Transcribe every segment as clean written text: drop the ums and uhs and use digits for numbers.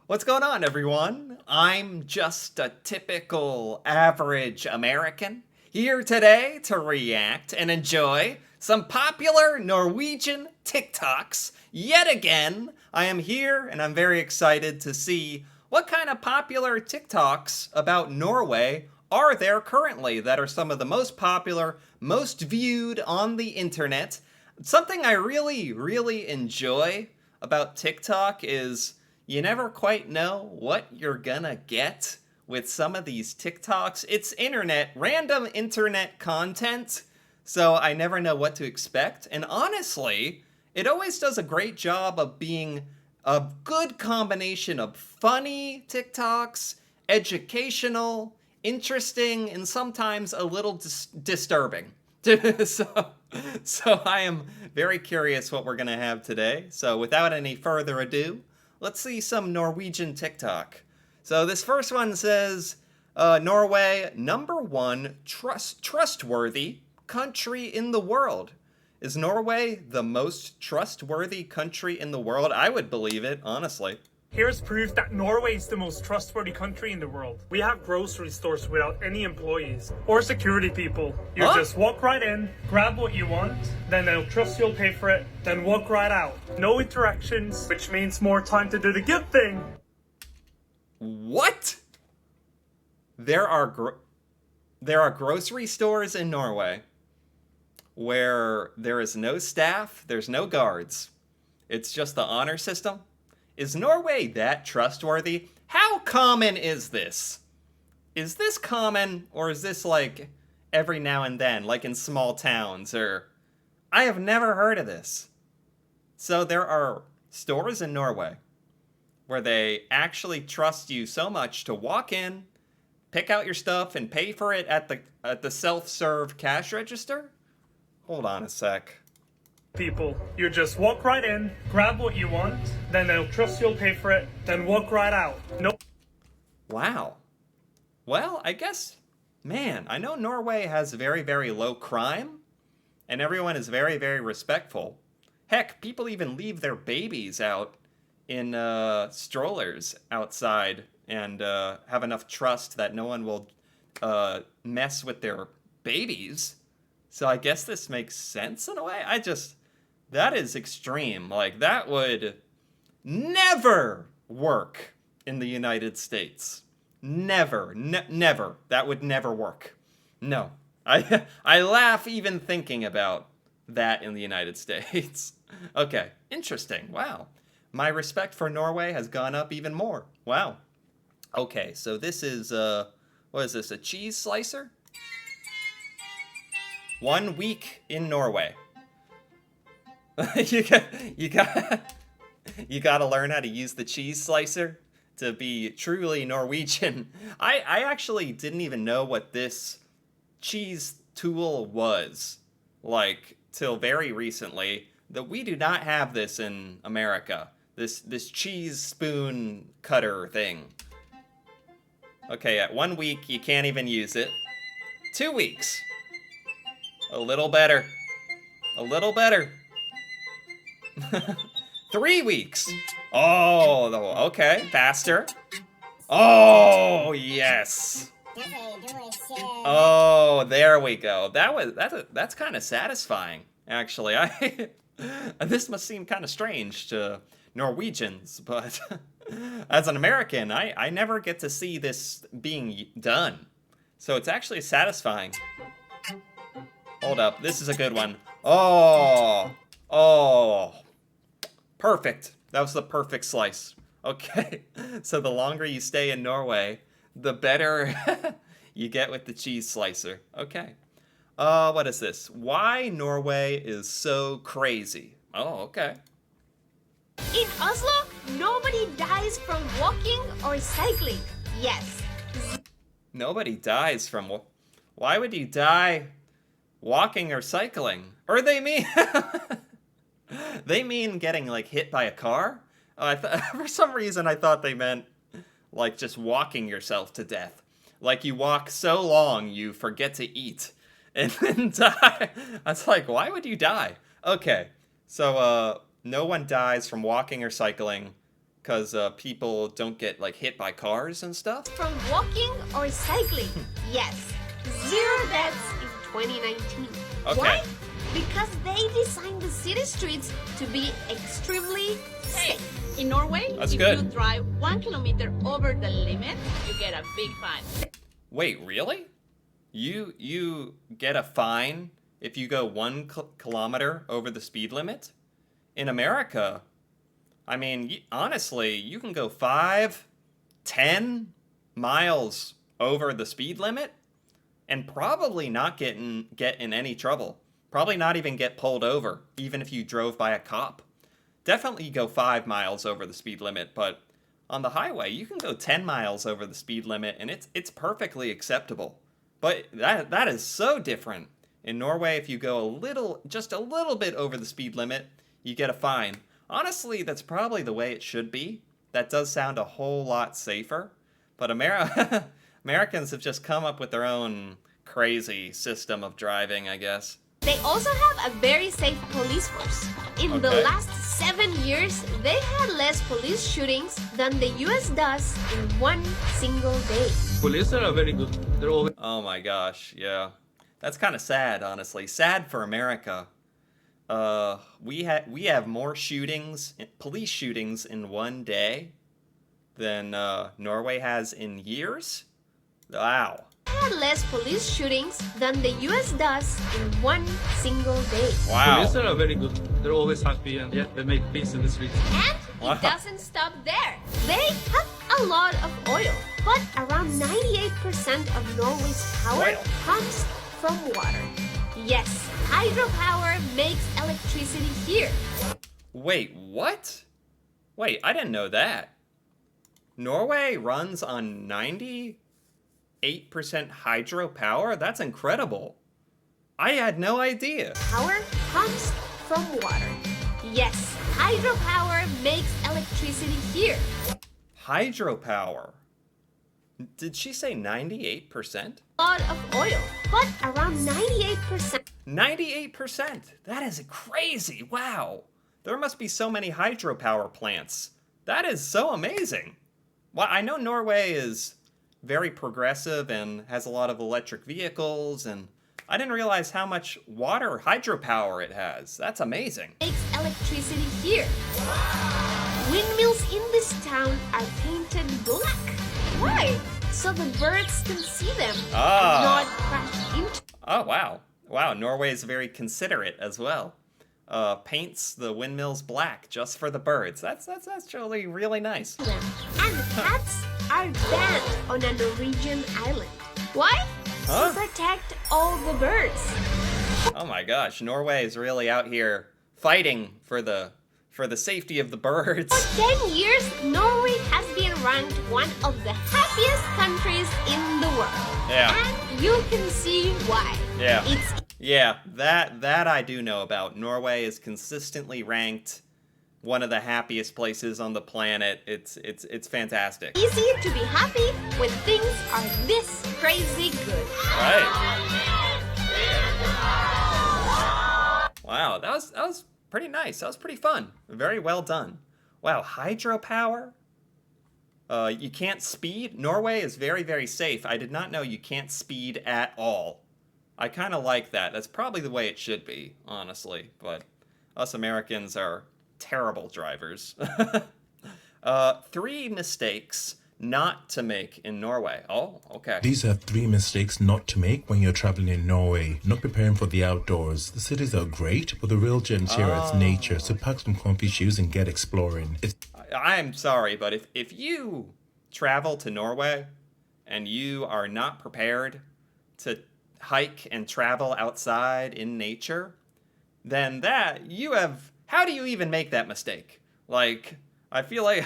What's going on, everyone? I'm just a typical average American here today to react and enjoy some popular Norwegian TikToks. Yet again, I am here and I'm very excited to see what kind of popular TikToks about Norway are there currently that are some of the most popular, most viewed on the internet. Something I really enjoy about TikTok is you never quite know what you're gonna get with some of these TikToks. It's random internet content, so I never know what to expect. And honestly, it always does a great job of being a good combination of funny TikToks, educational, interesting, and sometimes a little disturbing. so, so I am very curious what we're gonna have today. So without any further ado, let's see some Norwegian TikTok. So this first one says, Norway, #1 trustworthy country in the world. Is Norway the most trustworthy country in the world? I would believe it, honestly. Here's proof that Norway is the most trustworthy country in the world. We have grocery stores without any employees or security people. You just walk right in, grab what you want, then they'll trust you'll pay for it, then walk right out. No interactions, which means more time to do the good thing. What? There are grocery stores in Norway where there is no staff, there's no guards. It's just the honor system. Is Norway that trustworthy? How common is this? Is this common, or is this like every now and then, like in small towns, or... I have never heard of this. So there are stores in Norway where they actually trust you so much to walk in, pick out your stuff, and pay for it at the self-serve cash register? Hold on a sec. People. You just walk right in, grab what you want, then they'll trust you'll pay for it, then walk right out. No. Wow. Well, I guess, man, I know Norway has very low crime, and everyone is very respectful. Heck, people even leave their babies out in strollers outside and have enough trust that no one will mess with their babies. So I guess this makes sense in a way. That is extreme. Like, that would never work in the United States. Never. Never. That would never work. No. I laugh even thinking about that in the United States. Okay. Interesting. Wow. My respect for Norway has gone up even more. Wow. Okay, so this is, what is this, a cheese slicer? 1 week in Norway. you gotta learn how to use the cheese slicer to be truly Norwegian. I actually didn't even know what this cheese tool was, like, till very recently. That we do not have this in America. This cheese spoon cutter thing. Okay, at 1 week you can't even use it. 2 weeks. A little better. A little better. 3 weeks. Oh, okay. Faster. Oh, yes. Oh, there we go. That's kind of satisfying, actually. This must seem kind of strange to Norwegians, but as an American, I never get to see this being done. So it's actually satisfying. Hold up. This is a good one. Oh. Perfect. That was the perfect slice. Okay. So the longer you stay in Norway, the better you get with the cheese slicer. Okay. What is this? Why Norway is so crazy. Oh, okay. In Oslo, nobody dies from walking or cycling. Yes. Nobody dies from... Why would you die walking or cycling? Or they mean... They mean getting, like, hit by a car? For some reason, I thought they meant, like, just walking yourself to death. Like, you walk so long, you forget to eat. And then die. I was like, why would you die? Okay. So, no one dies from walking or cycling because people don't get like hit by cars and stuff. From walking or cycling. Yes, 0 deaths in 2019. Okay. Why? Because they designed the city streets to be extremely safe. In Norway, That's if good. you drive 1 kilometer over the limit, you get a big fine. Wait, really? You get a fine if you go 1 kilometer over the speed limit? In America, I mean, honestly, you can go 5, 10 miles over the speed limit and probably not get in any trouble. Probably not even get pulled over, even if you drove by a cop. Definitely go 5 miles over the speed limit, but on the highway, you can go 10 miles over the speed limit, and it's perfectly acceptable. But that is so different. In Norway, if you go just a little bit over the speed limit, you get a fine. Honestly, that's probably the way it should be. That does sound a whole lot safer. But Americans have just come up with their own crazy system of driving, I guess. They also have a very safe police force. In the Okay. last 7 years, they had less police shootings than the US does in one single day. Police are very good. They're always Oh my gosh, yeah. That's kind of sad, honestly. Sad for America. We have more police shootings in one day than Norway has in years. Wow. Had less police shootings than the US does in one single day. Wow. police are very good. They're always happy and yeah, they make peace in the streets. And Wow. it doesn't stop there. They have a lot of oil, but around 98% of Norway's power Oil. comes from water. Yes, hydropower makes electricity here. Wait, what? Wait, I didn't know that. Norway runs on 98% hydropower? That's incredible. I had no idea. Power comes from water. Yes, hydropower makes electricity here. Hydropower. Did she say 98%? A lot of oil, but around 98%. 98%. That is crazy. Wow. There must be so many hydropower plants. That is so amazing. Well, I know Norway is very progressive and has a lot of electric vehicles, and I didn't realize how much water hydropower it has. That's amazing. Makes electricity here. Windmills in this town are painted black. Why? So the birds can see them and not crash into. Oh, wow. Wow, Norway is very considerate as well. Paints the windmills black just for the birds. That's actually really nice. them. And cats are banned on a Norwegian island. Why? Huh? To protect all the birds. Oh my gosh, Norway is really out here fighting for the safety of the birds. For 10 years, Norway has been ranked one of the happiest countries in the world. Yeah. And you can see why. Yeah. It's Yeah, that I do know about. Norway is consistently ranked one of the happiest places on the planet. It's fantastic. easy to be happy when things are this crazy good. Right. Wow, that was pretty nice. That was pretty fun. Very well done. Wow, hydropower? You can't speed? Norway is very, very safe. I did not know you can't speed at all. I kind of like that. That's probably the way it should be, honestly. But us Americans are terrible drivers. 3 mistakes not to make in Norway. Oh, okay. These are 3 mistakes not to make when you're traveling in Norway. Not preparing for the outdoors. The cities are great, but the real gem here is nature, so pack some comfy shoes and get exploring. I'm sorry, but if you travel to Norway and you are not prepared to hike and travel outside in nature, then how do you even make that mistake? Like, I feel like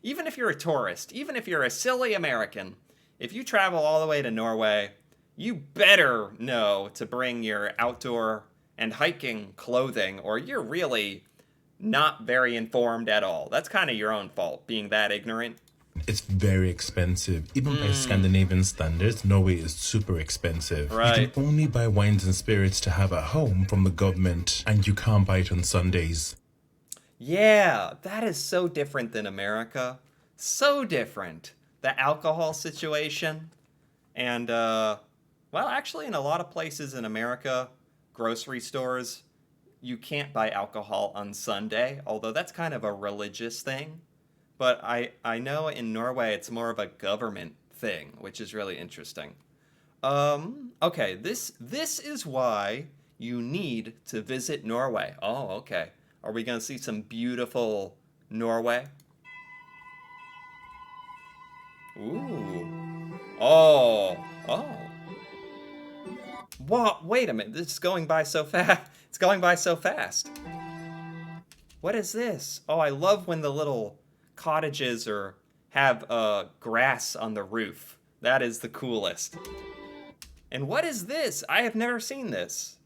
even if you're a tourist, even if you're a silly American, if you travel all the way to Norway, you better know to bring your outdoor and hiking clothing, or you're really not very informed at all. That's kind of your own fault, being that ignorant. It's very expensive. Even by Scandinavian standards, Norway is super expensive. Right. You can only buy wines and spirits to have at home from the government, and you can't buy it on Sundays. Yeah, that is so different than America. So different. The alcohol situation. And, well, actually, in a lot of places in America, grocery stores, you can't buy alcohol on Sunday, although that's kind of a religious thing. But I know in Norway it's more of a government thing, which is really interesting. Okay, this is why you need to visit Norway. Oh, okay. Are we gonna see some beautiful Norway? Ooh. Oh. Oh. What? Wait a minute. This is going by so fast. It's going by so fast. What is this? Oh, I love when the little cottages have grass on the roof. That is the coolest. And what is this? I have never seen this.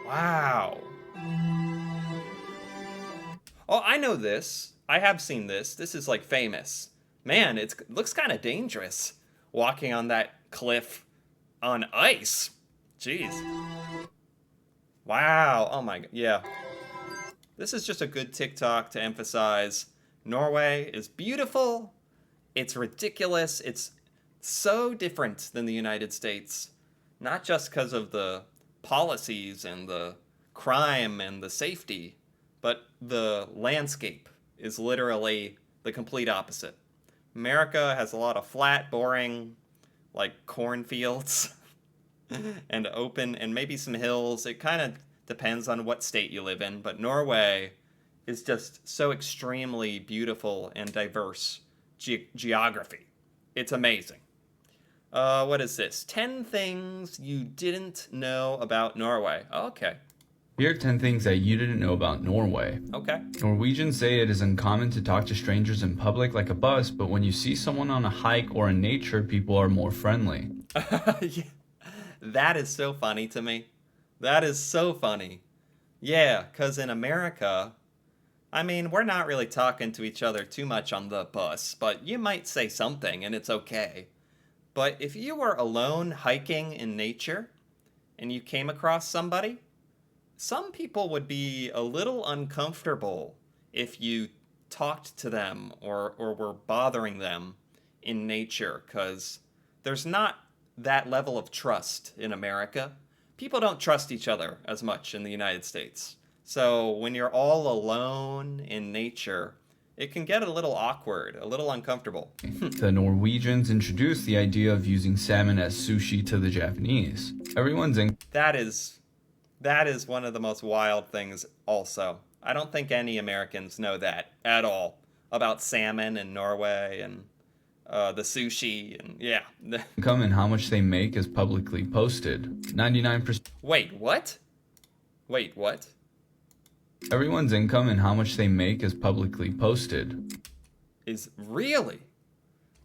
Wow. Oh, I know this. I have seen this. This is like famous. Man, it looks kind of dangerous walking on that cliff on ice. Jeez. Wow. Oh my god. Yeah. This is just a good TikTok to emphasize Norway is beautiful. It's ridiculous. It's so different than the United States. Not just because of the policies and the crime and the safety, but the landscape is literally the complete opposite. America has a lot of flat, boring, like cornfields and open and maybe some hills. It kind of depends on what state you live in, but Norway is just so extremely beautiful and diverse geography. It's amazing. What is this? 10 things you didn't know about Norway. Okay. Here are 10 things that you didn't know about Norway. Okay. Norwegians say it is uncommon to talk to strangers in public like a bus, but when you see someone on a hike or in nature, people are more friendly. Yeah. That is so funny to me. That is so funny. Yeah, because in America, I mean, we're not really talking to each other too much on the bus, but you might say something and it's okay. But if you were alone hiking in nature and you came across somebody, some people would be a little uncomfortable if you talked to them or were bothering them in nature, because there's not that level of trust in America. People don't trust each other as much in the United States. So when you're all alone in nature, it can get a little awkward, a little uncomfortable. The Norwegians introduced the idea of using salmon as sushi to the Japanese. That is one of the most wild things also. I don't think any Americans know that at all about salmon in Norway and the sushi and yeah. Income and how much they make is publicly posted. 99%. Wait, what? Wait, what? Everyone's income and how much they make is publicly posted. Is really?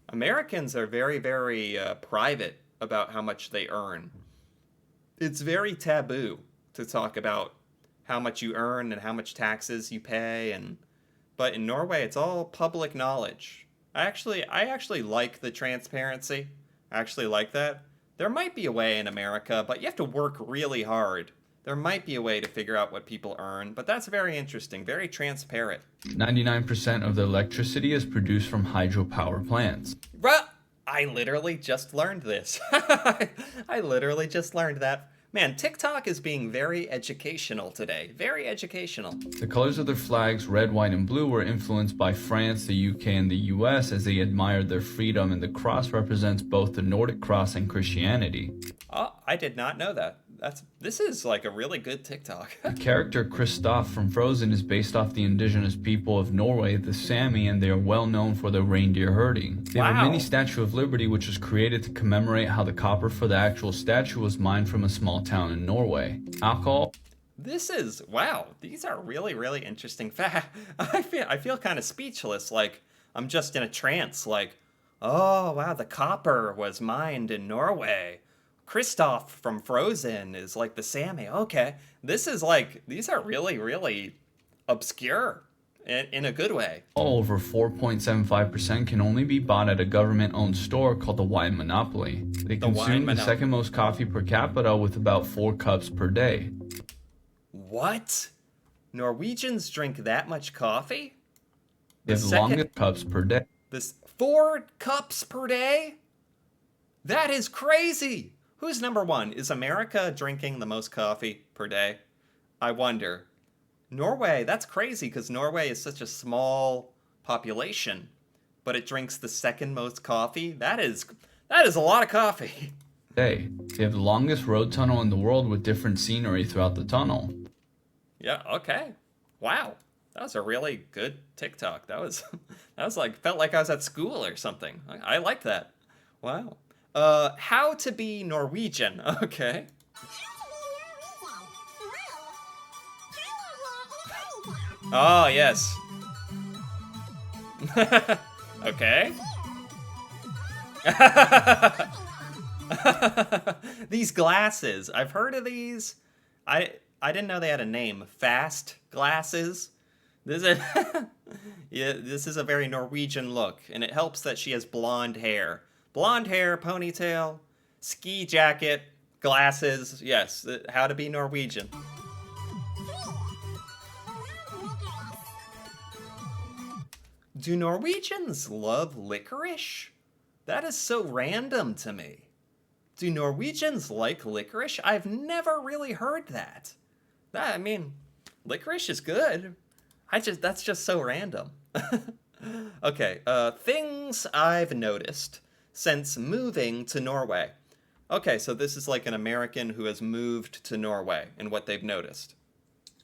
Americans are very, very private about how much they earn. It's very taboo to talk about how much you earn and how much taxes you pay, but in Norway it's all public knowledge. I actually like the transparency. I actually like that. There might be a way in America, but you have to work really hard. There might be a way to figure out what people earn, but that's very interesting, very transparent. 99% of the electricity is produced from hydropower plants. I literally just learned this. I literally just learned that. Man, TikTok is being very educational today. Very educational. The colors of their flags, red, white, and blue, were influenced by France, the UK, and the US as they admired their freedom, and the cross represents both the Nordic cross and Christianity. Oh, I did not know that. This is like a really good TikTok. The character Kristoff from Frozen is based off the indigenous people of Norway, the Sami, and they are well known for their reindeer herding. They have a mini Statue of Liberty which was created to commemorate how the copper for the actual statue was mined from a small town in Norway. Alcohol. Wow, these are really, really interesting facts. I feel kind of speechless, like I'm just in a trance, like, oh wow, the copper was mined in Norway. Kristoff from Frozen is like the Sami. Okay, these are really, really obscure in a good way. Over 4.75% can only be bought at a government-owned store called the Wine Monopoly. They consume the second most coffee per capita with about 4 cups per day. What? Norwegians drink that much coffee? They have the longest cups per day. This 4 cups per day? That is crazy. Who's number one? Is America drinking the most coffee per day? I wonder. Norway, that's crazy because Norway is such a small population, but it drinks the second most coffee. That is a lot of coffee. They have the longest road tunnel in the world with different scenery throughout the tunnel. Yeah, okay. Wow. That was a really good TikTok. That was like, felt like I was at school or something. I like that. Wow. How to be Norwegian. Okay. Oh, yes. Okay. These glasses. I've heard of these. I didn't know they had a name. Fast glasses. This is yeah, this is a very Norwegian look, and it helps that she has blonde hair. Blonde hair, ponytail, ski jacket, glasses. Yes, how to be Norwegian. Do Norwegians love licorice? That is so random to me. Do Norwegians like licorice? I've never really heard that. I mean, licorice is good. That's just so random. Okay, things I've noticed since moving to Norway. Okay, so this is like an American who has moved to Norway and what they've noticed.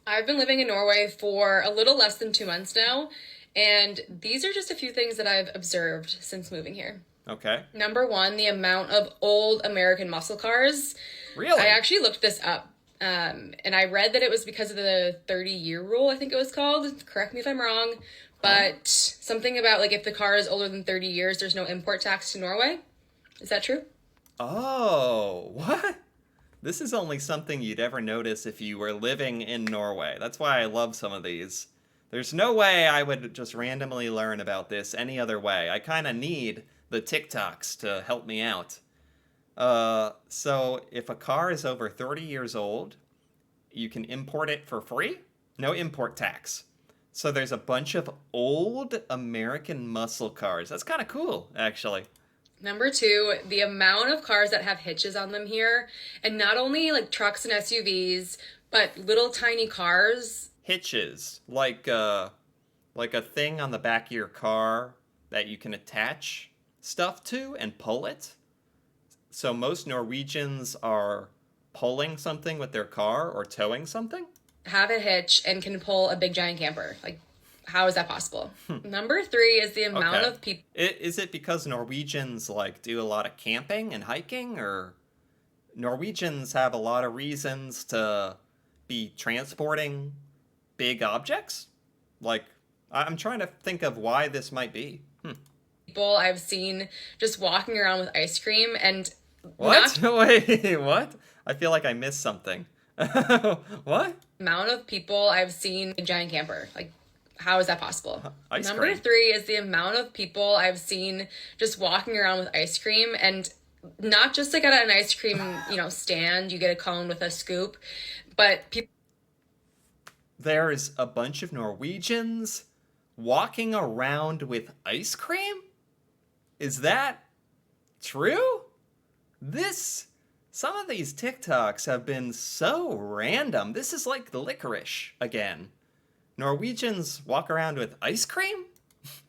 I've been living in Norway for a little less than 2 months now, and these are just a few things that I've observed since moving here. Okay. Number one, the amount of old American muscle cars. Really? I actually looked this up, and I read that it was because of the 30-year rule, I think it was called. Correct me if I'm wrong, but something about, like, if the car is older than 30 years, there's no import tax to Norway. Is that true? Oh, what? This is only something you'd ever notice if you were living in Norway. That's why I love some of these. There's no way I would just randomly learn about this any other way. I kind of need the TikToks to help me out. So if a car is over 30 years old, you can import it for free. No import tax. So there's a bunch of old American muscle cars. That's kind of cool, actually. Number two, the amount of cars that have hitches on them here, and not only like trucks and SUVs, but little tiny cars. Hitches, like a thing on the back of your car that you can attach stuff to and pull it. So most Norwegians are pulling something with their car or towing something. Have a hitch and can pull a big giant camper. Like, how is that possible? Number three is the amount of people. Is it because Norwegians like do a lot of camping and hiking, or Norwegians have a lot of reasons to be transporting big objects? Like, I'm trying to think of why this might be. People I've seen just walking around with ice cream and what? Wait, what? I feel like I missed something. What? Amount of people I've seen a giant camper. Like, how is that possible? Number cream. three is the amount of people I've seen just walking around with ice cream, and not just like at an ice cream, stand, you get a cone with a scoop, but people. There's a bunch of Norwegians walking around with ice cream? Is that true? Some of these TikToks have been so random. This is like the licorice again. Norwegians walk around with ice cream?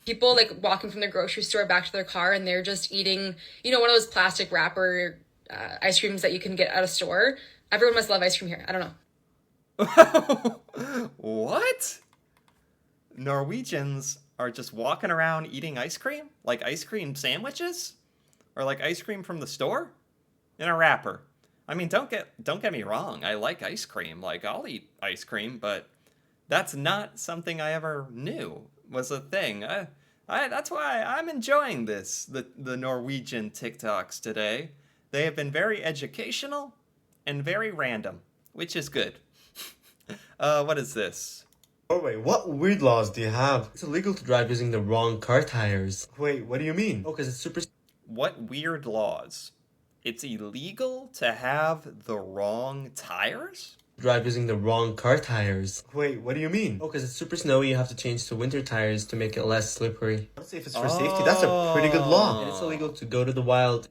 People like walking from the grocery store back to their car, and they're just eating, one of those plastic wrapper ice creams that you can get at a store. Everyone must love ice cream here. I don't know. What? Norwegians are just walking around eating ice cream? Like ice cream sandwiches? Or like ice cream from the store? In a wrapper. I mean, don't get me wrong. I like ice cream. Like, I'll eat ice cream, but that's not something I ever knew was a thing. That's why I'm enjoying this, the Norwegian TikToks today. They have been very educational and very random, which is good. What is this? Norway, what weird laws do you have? It's illegal to drive using the wrong car tires. Wait, what do you mean? Oh, because it's super... What weird laws? It's illegal to have the wrong tires? Drive using the wrong car tires. Wait, what do you mean? Oh, because it's super snowy, you have to change to winter tires to make it less slippery. Let's say if it's for safety, that's a pretty good law. And it's illegal to go to the wild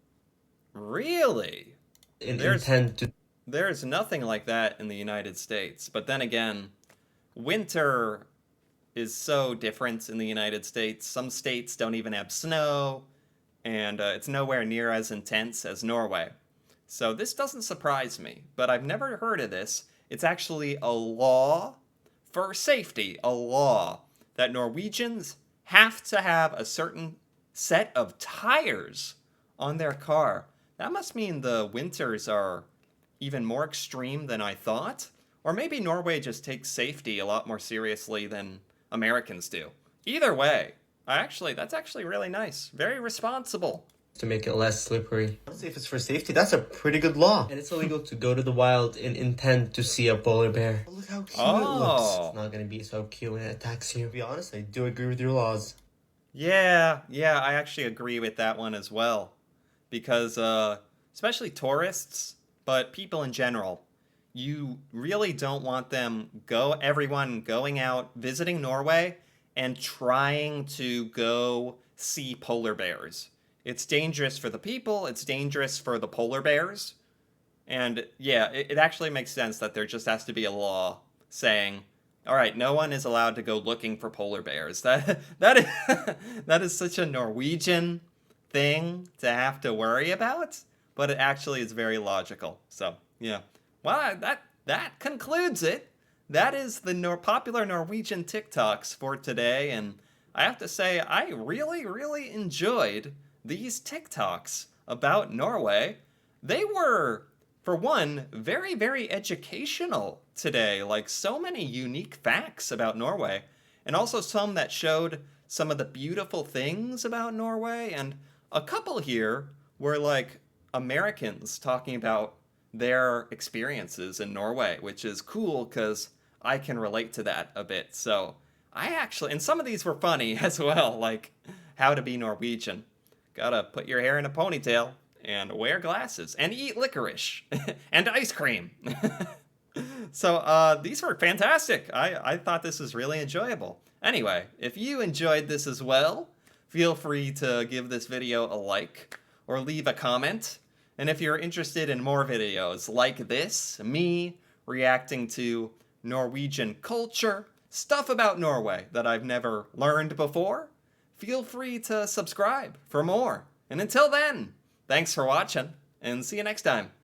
Really? in intent to... There's nothing like that in the United States. But then again, winter is so different in the United States. Some states don't even have snow, and it's nowhere near as intense as Norway. So this doesn't surprise me, but I've never heard of this. It's actually a law for safety, a law that Norwegians have to have a certain set of tires on their car. That must mean the winters are even more extreme than I thought. Or maybe Norway just takes safety a lot more seriously than Americans do. Either way, that's actually really nice. Very responsible. To make it less slippery. Let's say if it's for safety, that's a pretty good law. And it's illegal to go to the wild in intent to see a polar bear. Oh, look how cute it looks. It's not going to be so cute when it attacks you. To be honest, I do agree with your laws. Yeah, I actually agree with that one as well. Because, especially tourists, but people in general, you really don't want everyone going out, visiting Norway, and trying to go see polar bears. It's dangerous for the people, it's dangerous for the polar bears. And yeah, it actually makes sense that there just has to be a law saying, all right, no one is allowed to go looking for polar bears. That is such a Norwegian thing to have to worry about, but it actually is very logical. So, yeah. Well, that concludes it. That is the popular Norwegian TikToks for today, and I have to say, I really, really enjoyed these TikToks about Norway. They were, for one, very, very educational today. Like, so many unique facts about Norway, and also some that showed some of the beautiful things about Norway, and a couple here were like Americans talking about their experiences in Norway, which is cool because I can relate to that a bit. So and some of these were funny as well, like how to be Norwegian. Gotta put your hair in a ponytail and wear glasses and eat licorice and ice cream. So these were fantastic. I thought this was really enjoyable. Anyway, if you enjoyed this as well, feel free to give this video a like or leave a comment. And if you're interested in more videos like this, me reacting to Norwegian culture, stuff about Norway that I've never learned before, feel free to subscribe for more. And until then, thanks for watching, and see you next time.